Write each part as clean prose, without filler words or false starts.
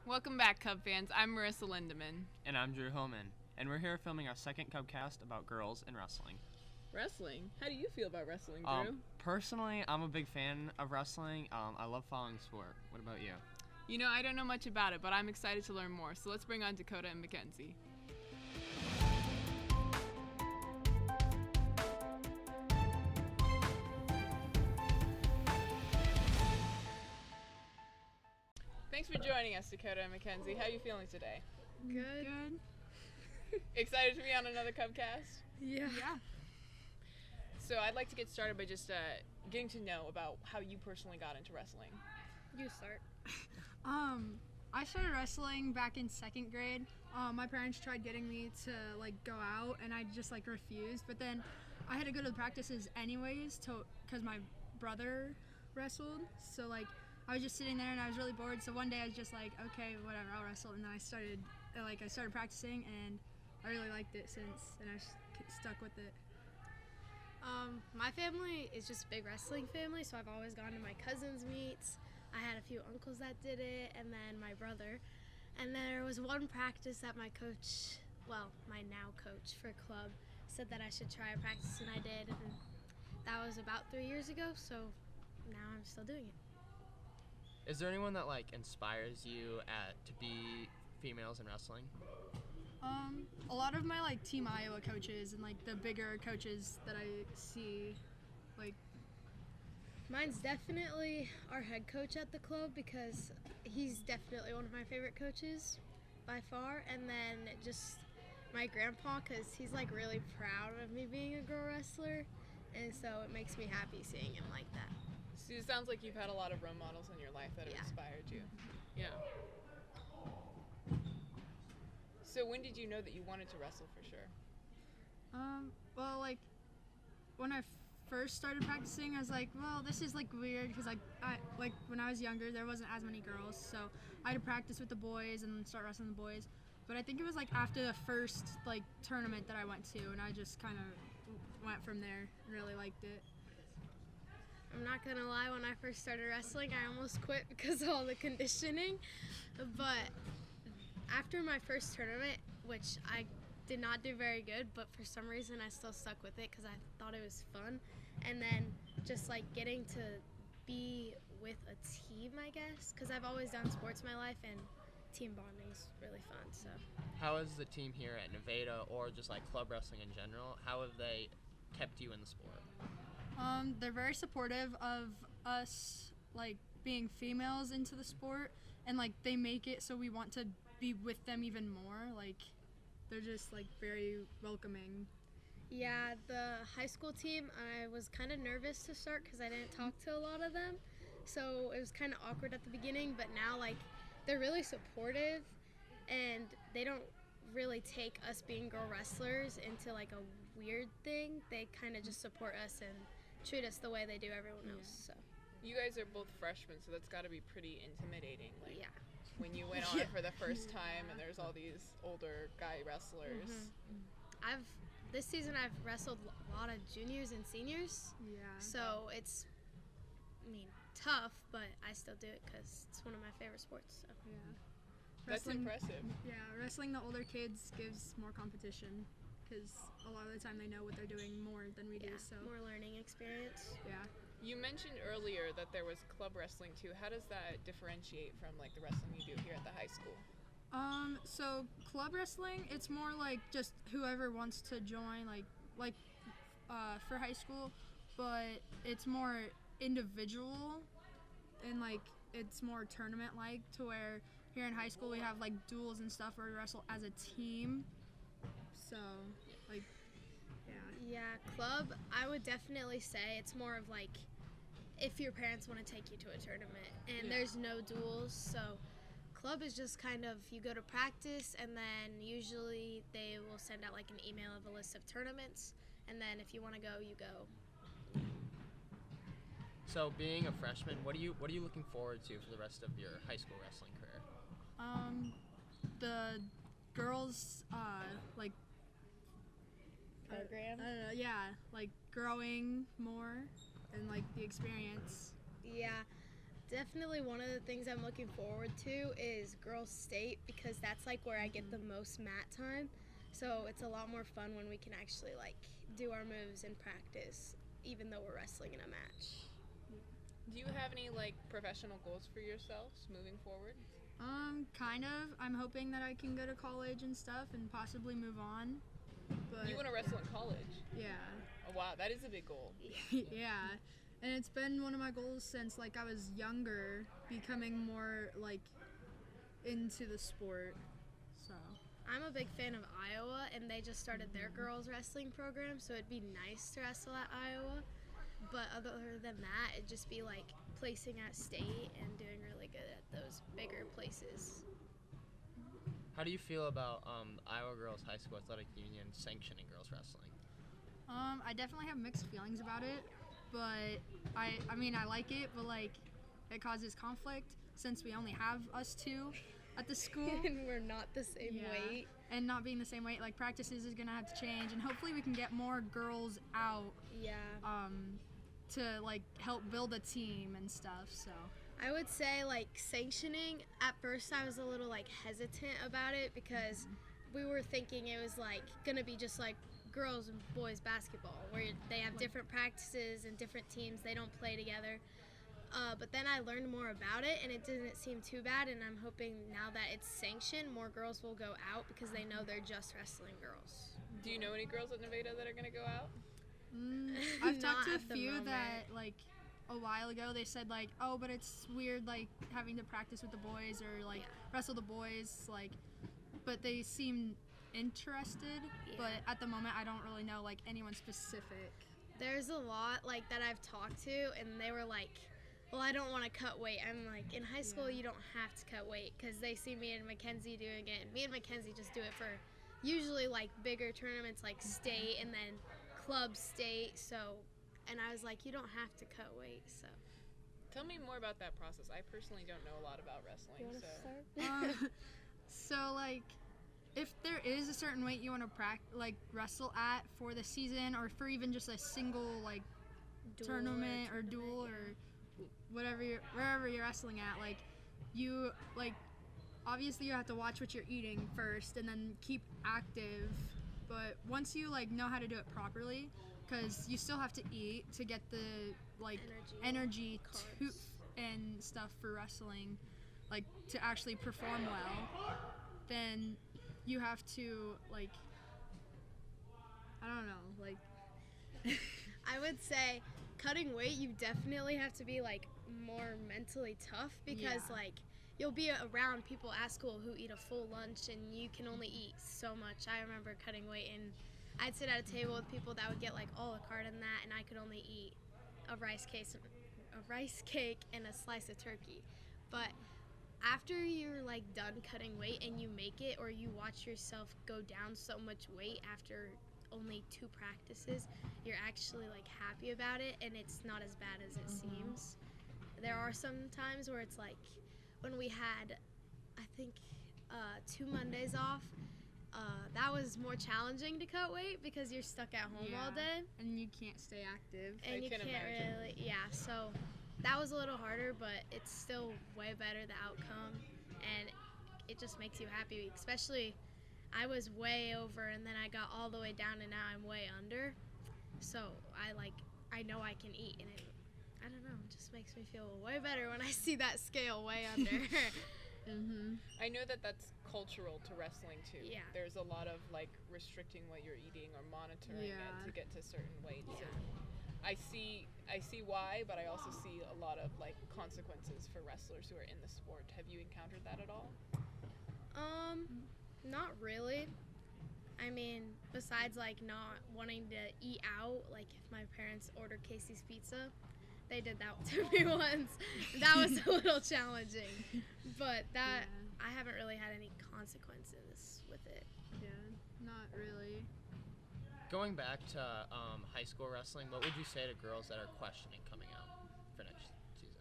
Welcome back, Cub fans. I'm Marissa Lindemann. And I'm Drew Hillman, and we're here filming our second CubCast about girls in wrestling. Wrestling? How do you feel about wrestling, Drew? Personally, I'm a big fan of wrestling. I love following the sport. What about you? You know, I don't know much about it, but I'm excited to learn more. So let's bring on Dakota and Mackenzie. Thanks for joining us, Dakota and Mackenzie. How are you feeling today? Good. Excited to be on another CubCast? Yeah. So I'd like to get started by just getting to know about how you personally got into wrestling. You start. I started wrestling back in second grade. My parents tried getting me to go out, and I just refused. But then I had to go to the practices anyways, because my brother wrestled. So I was just sitting there and I was really bored. So one day I was just like, okay, whatever, I'll wrestle. And then I started practicing, and I really liked it since, and I stuck with it. My family is just a big wrestling family, so I've always gone to my cousins' meets. I had a few uncles that did it, and then my brother. And there was one practice that my coach, my now coach for club, said that I should try a practice, and I did. And that was about 3 years ago, so now I'm still doing it. Is there anyone that inspires you to be females in wrestling? A lot of my Team Iowa coaches and the bigger coaches that I see, Mine's definitely our head coach at the club, because he's definitely one of my favorite coaches by far. And then just my grandpa, because he's really proud of me being a girl wrestler, and so it makes me happy seeing him like that. So it sounds like you've had a lot of role models in your life that have inspired you. Yeah. So when did you know that you wanted to wrestle for sure? When I first started practicing, I was like, well, this is weird, because I when I was younger, there wasn't as many girls, so I had to practice with the boys and start wrestling the boys. But I think it was after the first tournament that I went to, and I just kind of went from there and really liked it. I'm not gonna lie, when I first started wrestling, I almost quit because of all the conditioning. But after my first tournament, which I did not do very good, but for some reason I still stuck with it because I thought it was fun. And then just getting to be with a team, I guess, because I've always done sports in my life, and team bonding is really fun. So How is the team here at Nevada, or just club wrestling in general, how have they kept you in the sport? They're very supportive of us being females into the sport, and they make it so we want to be with them even more. They're just very welcoming. yeah, the high school team, I was kind of nervous to start because I didn't talk to a lot of them, so it was kind of awkward at the beginning. But now they're really supportive, and they don't really take us being girl wrestlers into a weird thing. They kind of just support us and treat us the way they do everyone else. So You guys are both freshmen, so that's got to be pretty intimidating. yeah. When you went on it for the first time, and there's all these older guy wrestlers. This season I've wrestled a lot of juniors and seniors. Yeah. So it's, tough, but I still do it because it's one of my favorite sports. So. Yeah. That's impressive. Yeah, wrestling the older kids gives more competition, because a lot of the time they know what they're doing more than we do. So more learning experience. yeah. You mentioned earlier that there was club wrestling too. How does that differentiate from the wrestling you do here at the high school? So club wrestling, it's more just whoever wants to join, for high school, but it's more individual, and it's more tournament to where here in high school we have duels and stuff where we wrestle as a team. So yeah. Yeah, club, I would definitely say it's more of if your parents want to take you to a tournament, and there's no duels. So club is just kind of, you go to practice, and then usually they will send out an email of a list of tournaments, and then if you want to go, you go. So being a freshman, what are you looking forward to for the rest of your high school wrestling career? The girls Program? I don't know, yeah, growing more and the experience. Yeah. Definitely one of the things I'm looking forward to is girls state, because that's like where I get the most mat time. So it's a lot more fun when we can actually like do our moves in practice, even though we're wrestling in a match. Do you have any like professional goals for yourselves moving forward? Kind of. I'm hoping that I can go to college and stuff and possibly move on. But You want to wrestle in college? yeah. Oh wow, that is a big goal. Yeah. And it's been one of my goals since like I was younger, becoming more like into the sport. So I'm a big fan of Iowa, and they just started their girls wrestling program, so it'd be nice to wrestle at Iowa. But other than that, it'd just be like placing at state and doing really good at those bigger places. How do you feel about Iowa Girls High School Athletic Union sanctioning girls wrestling? I definitely have mixed feelings about it, but I mean I like it, but like it causes conflict since we only have us two at the school. And we're not the same Yeah. weight. And not being the same weight, like practices is gonna have to change, and hopefully we can get more girls out Yeah. to like help build a team and stuff. So I would say like sanctioning, at first I was a little like hesitant about it because we were thinking it was like gonna be just like girls and boys basketball where they have different practices and different teams, they don't play together. But then I learned more about it and it didn't seem too bad, and I'm hoping now that it's sanctioned, more girls will go out because they know they're just wrestling girls. Do you know any girls at Nevada that are gonna go out? I've Not talked to at a the few moment. that like a while ago they said like, oh, but it's weird like having to practice with the boys or like wrestle the boys, like, but they seem interested. But at the moment I don't really know like anyone specific. There's a lot like that I've talked to, and they were like, well, I don't want to cut weight. I'm like, in high school you don't have to cut weight because they see me and Mackenzie doing it, and me and Mackenzie just do it for usually like bigger tournaments like state and then club state. So, and I was like, you don't have to cut weight. So Tell me more about that process. I personally don't know a lot about wrestling, so. So like if there is a certain weight you want to like wrestle at for the season or for even just a single like tournament or duel or whatever wherever you're wrestling at, like you like obviously you have to watch what you're eating first and then keep active, but once you like know how to do it properly, because you still have to eat to get the like energy to carbs. and stuff for wrestling, like to actually perform well, then you have to like I don't know, like I would say cutting weight, you definitely have to be like more mentally tough because like you'll be around people at school who eat a full lunch and you can only eat so much. I remember cutting weight and I'd sit at a table with people that would get like a la carte and that, and I could only eat a rice cake and a slice of turkey. But after you're like done cutting weight and you make it, or you watch yourself go down so much weight after only 2 practices, you're actually like happy about it and it's not as bad as it seems. There are some times where it's like when we had I think 2 Mondays off, that was more challenging to cut weight because you're stuck at home all day and you can't stay active. and you can can't imagine. really so that was a little harder, but it's still way better, the outcome, and it just makes you happy. Especially I was way over and then I got all the way down and now I'm way under, so I know I can eat, and I don't know, it just makes me feel way better when I see that scale way under. I know that that's cultural to wrestling too. Yeah. There's a lot of like restricting what you're eating or monitoring it to get to certain weights. Yeah. And I see why, but I also see a lot of like consequences for wrestlers who are in the sport. Have you encountered that at all? Not really. I mean, besides like not wanting to eat out, like if my parents ordered Casey's Pizza, they did that to me once. That was a little challenging, but that I haven't really had any consequences with it. Yeah, not really. Going back to high school wrestling, what would you say to girls that are questioning coming out for next season?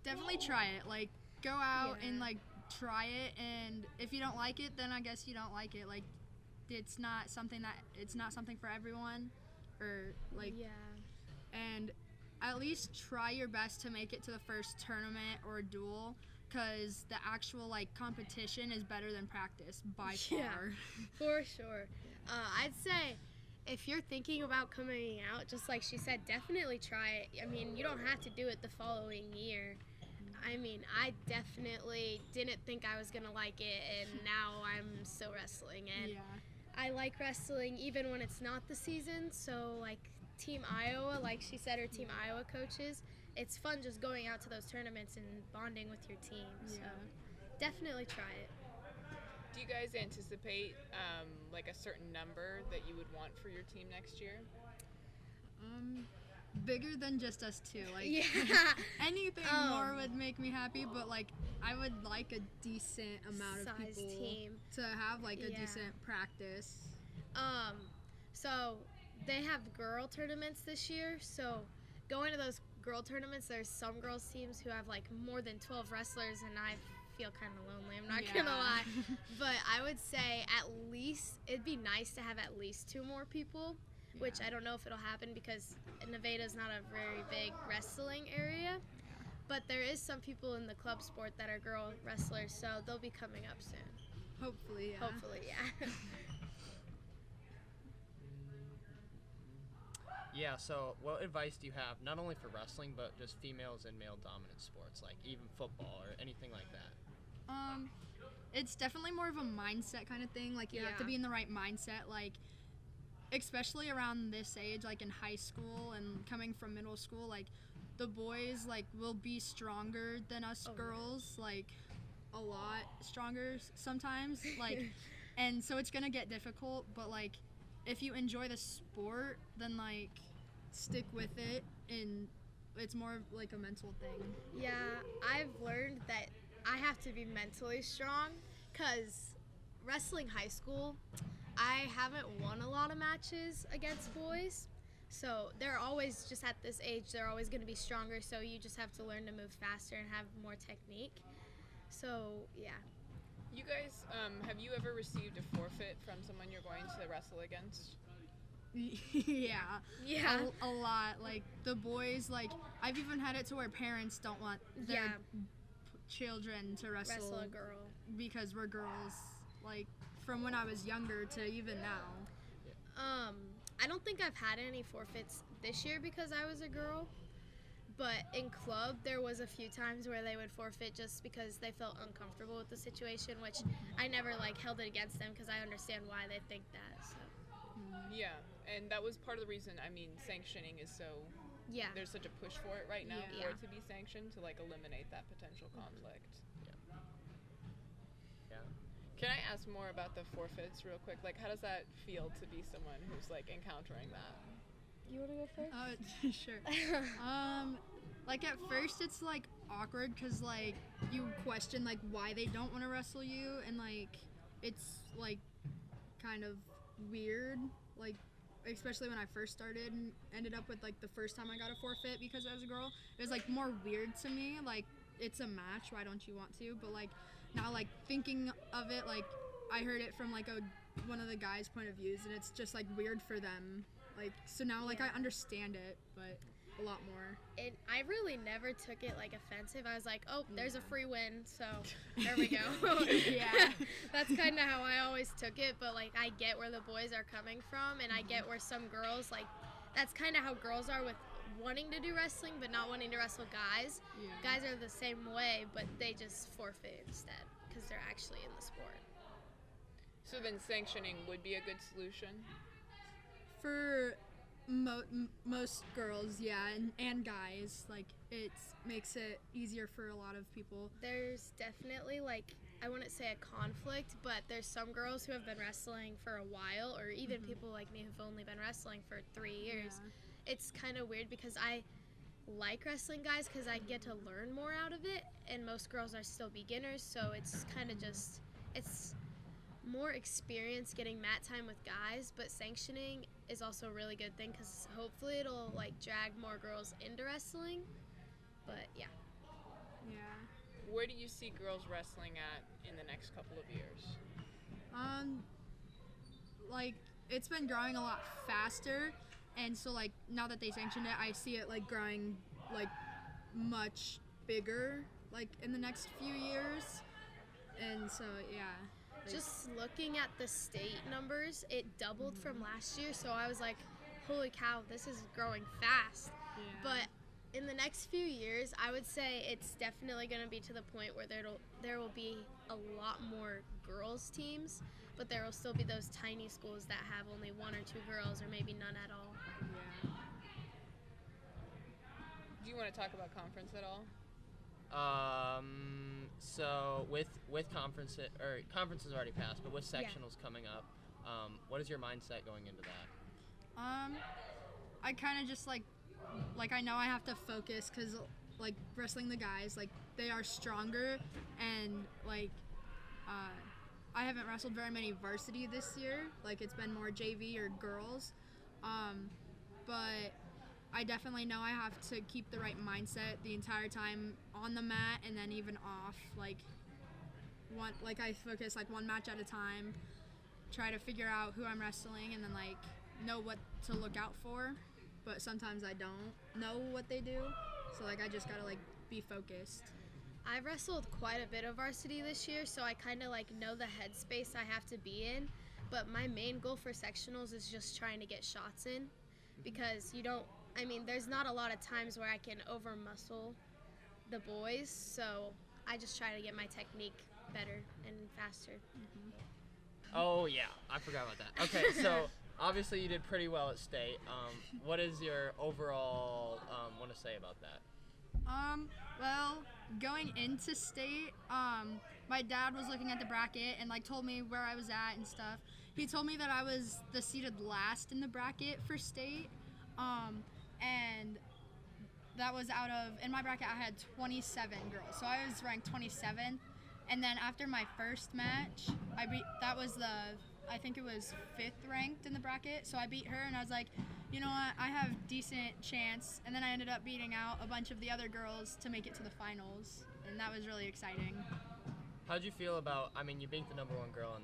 Definitely try it. Like go out Yeah. and like try it, and if you don't like it, then I guess you don't like it. Like it's not something for everyone, or like and at least try your best to make it to the first tournament or duel, because the actual like competition is better than practice by far. For sure. I'd say if you're thinking about coming out, just like she said, definitely try it. I mean, you don't have to do it the following year. I mean, I definitely didn't think I was going to like it, and now I'm still wrestling. And I like wrestling even when it's not the season. So, like, Team Iowa, like she said, her Team Iowa coaches, it's fun just going out to those tournaments and bonding with your team. So, definitely try it. Do you guys anticipate like a certain number that you would want for your team next year? Bigger than just us two. Like anything more would make me happy, but like I would like a decent amount of people team to have like a decent practice. So they have girl tournaments this year. So going to those girl tournaments, there's some girls teams who have like more than 12 wrestlers, and I feel kind of lonely, I'm not gonna lie. But I would say at least it'd be nice to have at least 2 more people, which I don't know if it'll happen because Nevada's not a very big wrestling area. But there is some people in the club sport that are girl wrestlers, so they'll be coming up soon. Hopefully, Yeah, so what advice do you have, not only for wrestling, but just females in male-dominant sports, like even football or anything like that? It's definitely more of a mindset kind of thing. Like, you have to be in the right mindset, like, especially around this age, like in high school and coming from middle school, like, the boys, like, will be stronger than us girls, like, a lot stronger sometimes, like, and so it's gonna get difficult, but, like, if you enjoy the sport, then, like, stick with it, and it's more of, like, a mental thing. Yeah, I've learned that I have to be mentally strong, because wrestling high school, I haven't won a lot of matches against boys, so they're always just at this age, they're always going to be stronger, so you just have to learn to move faster and have more technique. So, yeah. You guys, have you ever received a forfeit from someone you're going to wrestle against? Yeah. A lot. Like, the boys, like, I've even had it to where parents don't want their children to wrestle a girl because we're girls, like, from when I was younger to even now. I don't think I've had any forfeits this year because I was a girl, but in club there was a few times where they would forfeit just because they felt uncomfortable with the situation, which I never like held it against them because I understand why they think that. So. Yeah, and that was part of the reason. I mean, sanctioning is so. There's such a push for it right now for it to be sanctioned to like eliminate that potential conflict. Can I ask more about the forfeits real quick? Like, how does that feel to be someone who's like encountering that? You want to go first? Sure. Like at first it's like awkward because like you question like why they don't want to wrestle you, and like it's like kind of weird, like especially when I first started and ended up with like the first time I got a forfeit because I was a girl. It was like more weird to me, like it's a match, why don't you want to? But like now, like thinking of it, like I heard it from like one of the guys' point of views, and it's just like weird for them. Like so now, like I understand it, but a lot more. And I really never took it like offensive. I was like, oh, there's a free win, so there we go. That's kind of how I always took it. But like I get where the boys are coming from, and I get where some girls like. That's kind of how girls are with wanting to do wrestling but not wanting to wrestle guys. Guys are the same way, but they just forfeit instead because they're actually in the sport. So then sanctioning would be a good solution? For most girls, and guys, like it makes it easier for a lot of people. There's definitely like, I wouldn't say a conflict, but there's some girls who have been wrestling for a while, or even people like me who've only been wrestling for 3 years. It's kind of weird because I like wrestling guys because I get to learn more out of it, and most girls are still beginners, so it's kind of just, it's more experience getting mat time with guys, but sanctioning is also a really good thing because hopefully it'll like drag more girls into wrestling. But yeah. Where do you see girls wrestling at in the next couple of years? Like it's been growing a lot faster, And so like now that they sanctioned it, I see it like growing like much bigger like in the next few years. And so yeah. Just looking at the state numbers, it doubled from last year, so I was like, holy cow, this is growing fast. Yeah. But in the next few years, I would say it's definitely going to be to the point where there will be a lot more girls teams, but there will still be those tiny schools that have only 1 or 2 girls or maybe none at all. Yeah. Do you want to talk about conference at all? So with conferences already passed, but with sectionals coming up, what is your mindset going into that? I kind of just like I know I have to focus because like wrestling the guys, like they are stronger, and like I haven't wrestled very many varsity this year. Like it's been more JV or girls, but I definitely know I have to keep the right mindset the entire time on the mat and then even off. Like I focus like one match at a time, try to figure out who I'm wrestling, and then like know what to look out for. But sometimes I don't know what they do, so like I just gotta like be focused. I've wrestled quite a bit of varsity this year, so I kind of like know the headspace I have to be in. But my main goal for sectionals is just trying to get shots in, because there's not a lot of times where I can over muscle the boys, so I just try to get my technique better and faster. Oh yeah, I forgot about that. Okay, so obviously you did pretty well at state. What is your overall want to say about that? Well, going into state, my dad was looking at the bracket and like told me where I was at and stuff. He told me that I was the seeded last in the bracket for state, and that was in my bracket I had 27 girls, so I was ranked 27th. And then after my first match, I think it was 5th ranked in the bracket, so I beat her, and I was like, you know what, I have decent chance. And then I ended up beating out a bunch of the other girls to make it to the finals, and that was really exciting. How'd you feel about, you beat the number 1 girl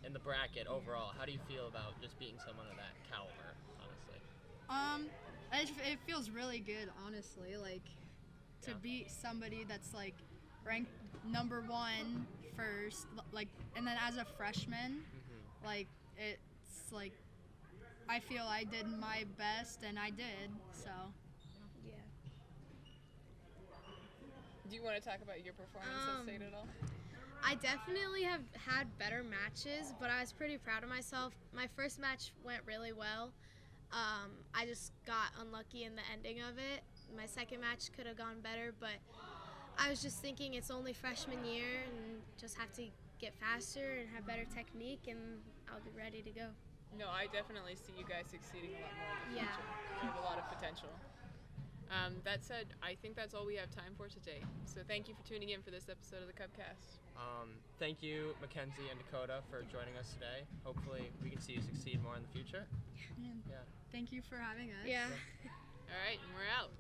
in the bracket overall. How do you feel about just beating someone of that caliber, honestly? It feels really good, honestly, like to beat somebody that's like ranked number 1 first, like, and then as a freshman, like it's like I feel I did my best, and I did, so. Yeah. Do you want to talk about your performance at state at all? I definitely have had better matches, but I was pretty proud of myself. My first match went really well. I just got unlucky in the ending of it. My second match could have gone better, but I was just thinking it's only freshman year and just have to get faster and have better technique, and I'll be ready to go. No, I definitely see you guys succeeding a lot more in the future. You have a lot of potential. That said, I think that's all we have time for today. So thank you for tuning in for this episode of the CubCast. Thank you, Mackenzie and Dakota, for joining us today. Hopefully we can see you succeed more in the future. Yeah. Thank you for having us. Yeah. All right, and we're out.